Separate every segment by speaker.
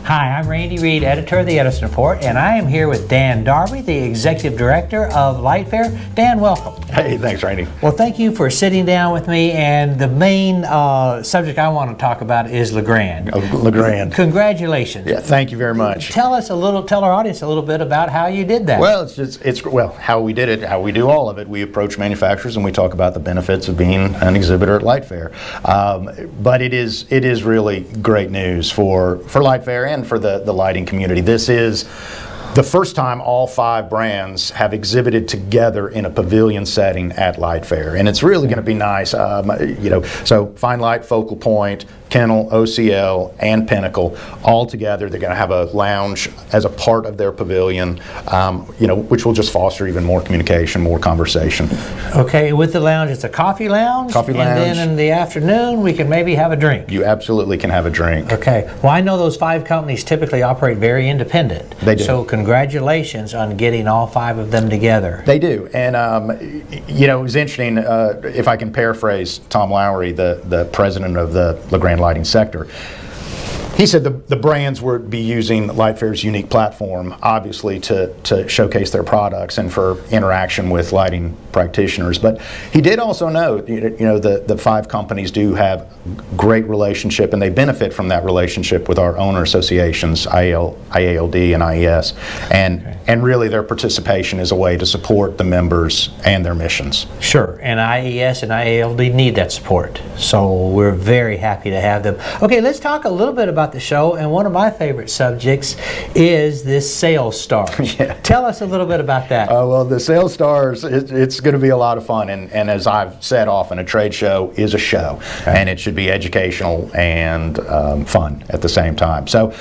Speaker 1: Hi, I'm Reid, editor of the EdisonReport, and I am here with Dan Darby, the Executive Director of LightFair. Dan, welcome.
Speaker 2: Hey, thanks, Randy.
Speaker 1: Well, thank you for sitting down with me, and the main subject I want to talk about is Legrand.
Speaker 2: Oh, Legrand.
Speaker 1: Congratulations.
Speaker 2: Yeah, thank you very much.
Speaker 1: Tell our audience a little bit about how you did that.
Speaker 2: Well, it's how we did it, how we do all of it. We approach manufacturers and we talk about the benefits of being an exhibitor at LightFair. But it is really great news for LightFair and for the lighting community. This is the first time all 5 brands have exhibited together in a pavilion setting at LightFair, and it's really going to be nice. So Fine Light, Focal Point, Kennel, OCL, and Pinnacle all together. They're going to have a lounge as a part of their pavilion, which will just foster even more communication, more conversation.
Speaker 1: Okay, with the lounge, it's a coffee lounge.
Speaker 2: Coffee lounge.
Speaker 1: And then in the afternoon, we can maybe have a drink.
Speaker 2: You absolutely can have a drink.
Speaker 1: Okay. Well, I know those 5 companies typically operate very independent.
Speaker 2: They do.
Speaker 1: So congratulations on getting all 5 of them together.
Speaker 2: They do. And, it was interesting, if I can paraphrase Tom Lowry, the president of the Legrand lighting sector. He said the brands would be using LightFair's unique platform, obviously, to showcase their products and for interaction with lighting practitioners. But he did also note, the 5 companies do have great relationship, and they benefit from that relationship with our owner associations, IALD and IES, and really their participation is a way to support the members and their missions.
Speaker 1: Sure, and IES and IALD need that support, so we're very happy to have them. Okay, let's talk a little bit about the show, and one of my favorite subjects is this Sales Stars.
Speaker 2: Yeah.
Speaker 1: Tell us a little bit about that.
Speaker 2: Well, the Sales Stars, it's going to be a lot of fun, and as I've said often, a trade show is a show, and it should be educational and fun at the same time. So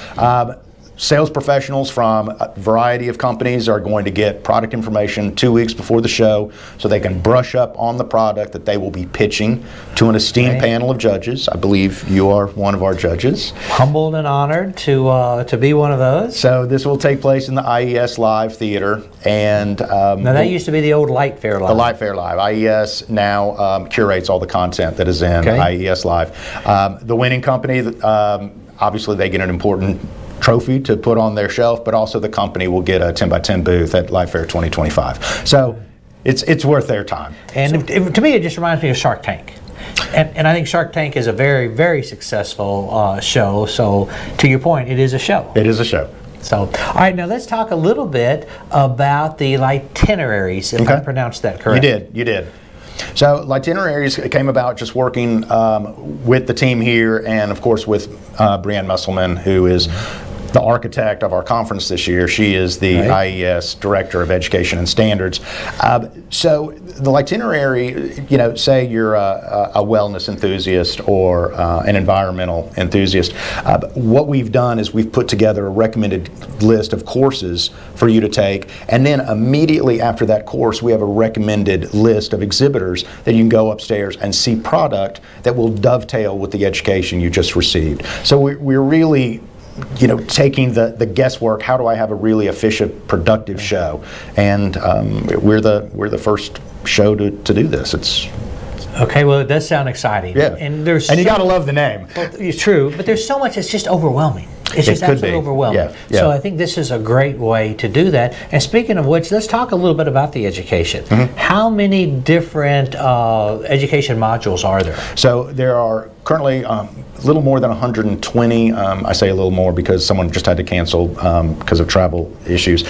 Speaker 2: sales professionals from a variety of companies are going to get product information 2 weeks before the show so they can brush up on the product that they will be pitching to an esteemed panel of judges. I believe you are one of our judges. Humbled
Speaker 1: and honored to be one of those.
Speaker 2: So this will take place in the IES Live Theater. And
Speaker 1: now that used to be the old LightFair Live.
Speaker 2: The LightFair Live. IES now curates all the content that is in IES Live. The winning company, obviously they get an important trophy to put on their shelf, but also the company will get a 10x10 booth at LightFair 2025. So it's worth their time.
Speaker 1: And to me, it just reminds me of Shark Tank. And I think Shark Tank is a very, very successful show. So to your point, it is a show.
Speaker 2: It is a show.
Speaker 1: So, all right, now let's talk a little bit about the Lightineraries, if I pronounced that correctly.
Speaker 2: You did. So Lightineraries came about just working with the team here, and of course with Brianne Musselman, who is the architect of our conference this year. She is the IES Director of Education and Standards. So the Lightinary, say you're a wellness enthusiast or an environmental enthusiast, what we've done is we've put together a recommended list of courses for you to take, and then immediately after that course we have a recommended list of exhibitors that you can go upstairs and see product that will dovetail with the education you just received. So we're really taking the guesswork. How do I have a really efficient, productive show? And we're the first show to do this.
Speaker 1: Okay, well, it does sound exciting.
Speaker 2: Yeah,
Speaker 1: and
Speaker 2: you got to love the name.
Speaker 1: Well, it's true, but there's so much. It's just overwhelming. It's just absolutely overwhelming.
Speaker 2: Yeah.
Speaker 1: So I think this is a great way to do that. And speaking of which, let's talk a little bit about the education. How many different education modules are there? So
Speaker 2: there are currently a little more than 120. I say a little more because someone just had to cancel because of travel issues.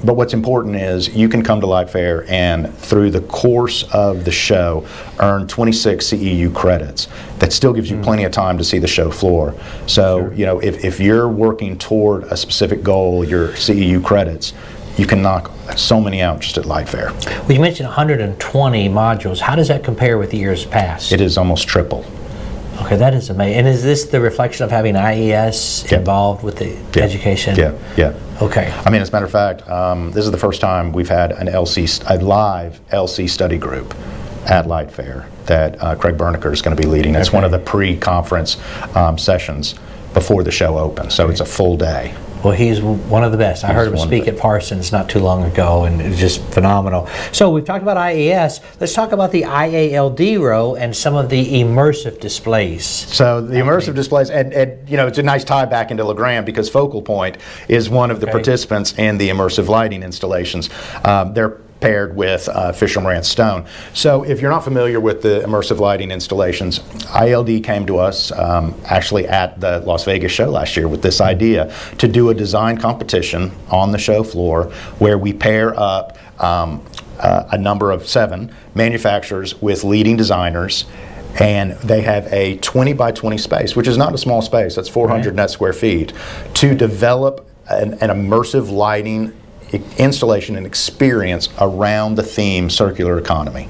Speaker 2: But what's important is you can come to LightFair and through the course of the show earn 26 CEU credits. That still gives you plenty of time to see the show floor. So if you're working toward a specific goal, your CEU credits, you can knock so many out just at LightFair.
Speaker 1: Well, you mentioned 120 modules. How does that compare with the years past?
Speaker 2: It is almost triple.
Speaker 1: Okay, that is amazing. And is this the reflection of having IES involved with the education?
Speaker 2: Yeah.
Speaker 1: Okay.
Speaker 2: I mean, as a matter of fact, this is the first time we've had a live LC study group at LightFair that Craig Berniker is going to be leading. It's one of the pre-conference sessions before the show opens, so it's a full day.
Speaker 1: Well, he's one of the best. I heard him speak at Parsons not too long ago, and it's just phenomenal. So we've talked about IES. Let's talk about the IALD row and some of the immersive displays.
Speaker 2: So the immersive displays, and it's a nice tie back into Legrand because Focal Point is one of the participants in the immersive lighting installations. They're paired with Fisher Marantz Stone. So if you're not familiar with the immersive lighting installations, ILD came to us actually at the Las Vegas show last year with this idea to do a design competition on the show floor where we pair up a number of 7 manufacturers with leading designers, and they have a 20 by 20 space, which is not a small space, that's 400 net square feet, to develop an immersive lighting installation and experience around the theme circular economy.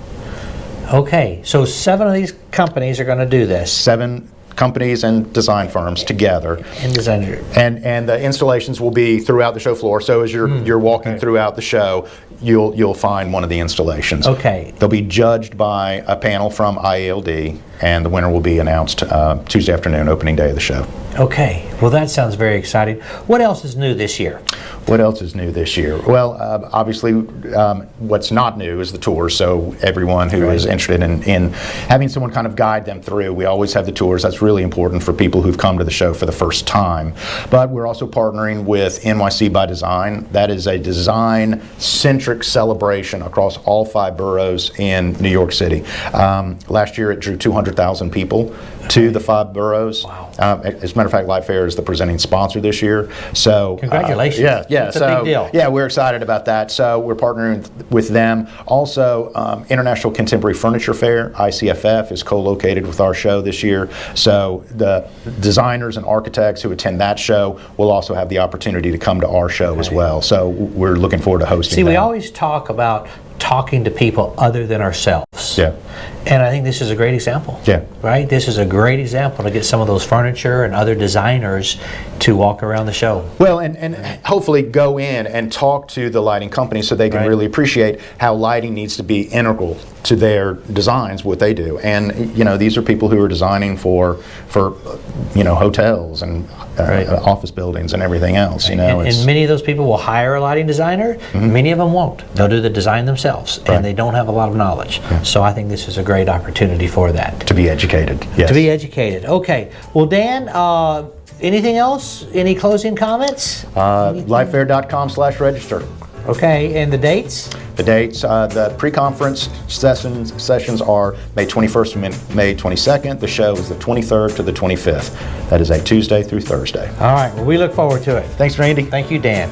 Speaker 1: Okay, so 7 of these companies are going to do this.
Speaker 2: 7 companies and design firms together.
Speaker 1: And designer.
Speaker 2: And the installations will be throughout the show floor. So as you're walking throughout the show, you'll find one of the installations.
Speaker 1: Okay.
Speaker 2: They'll be judged by a panel from IALD, and the winner will be announced Tuesday afternoon, opening day of the show.
Speaker 1: Okay, well that sounds very exciting. What else is new this year?
Speaker 2: What else is new this year? Well, obviously, what's not new is the tours. So everyone who is interested in having someone kind of guide them through, we always have the tours. That's really important for people who've come to the show for the first time. But we're also partnering with NYC by Design. That is a design-centric celebration across all 5 boroughs in New York City. Last year, it drew 200,000 people to the 5 boroughs.
Speaker 1: Wow.
Speaker 2: As a matter of fact, LightFair is the presenting sponsor this year. So
Speaker 1: congratulations.
Speaker 2: Yeah,
Speaker 1: it's a big deal.
Speaker 2: Yeah, we're excited about that. So we're partnering with them. Also, International Contemporary Furniture Fair, ICFF, is co-located with our show this year. So the designers and architects who attend that show will also have the opportunity to come to our show as well. So we're looking forward to hosting them.
Speaker 1: We always talk about talking to people other than ourselves.
Speaker 2: Yeah.
Speaker 1: And I think this is a great example.
Speaker 2: Yeah.
Speaker 1: Right? This is a great example to get some of those furniture and other designers to walk around the show.
Speaker 2: Well, and hopefully go in and talk to the lighting companies so they can really appreciate how lighting needs to be integral to their designs, what they do. And these are people who are designing for hotels and office buildings and everything else.
Speaker 1: And many of those people will hire a lighting designer. Many of them won't. They'll do the design themselves, and they don't have a lot of knowledge. So I think this is a great opportunity for that.
Speaker 2: To be educated. Yes.
Speaker 1: To be educated. Okay. Well, Dan, anything else? Any closing comments?
Speaker 2: Lightfair.com/register.
Speaker 1: Okay, and the dates?
Speaker 2: The dates, the pre-conference sessions are May 21st and May 22nd. The show is the 23rd to the 25th. That is a Tuesday through Thursday.
Speaker 1: All right, well, we look forward to it.
Speaker 2: Thanks, Randy.
Speaker 1: Thank you, Dan.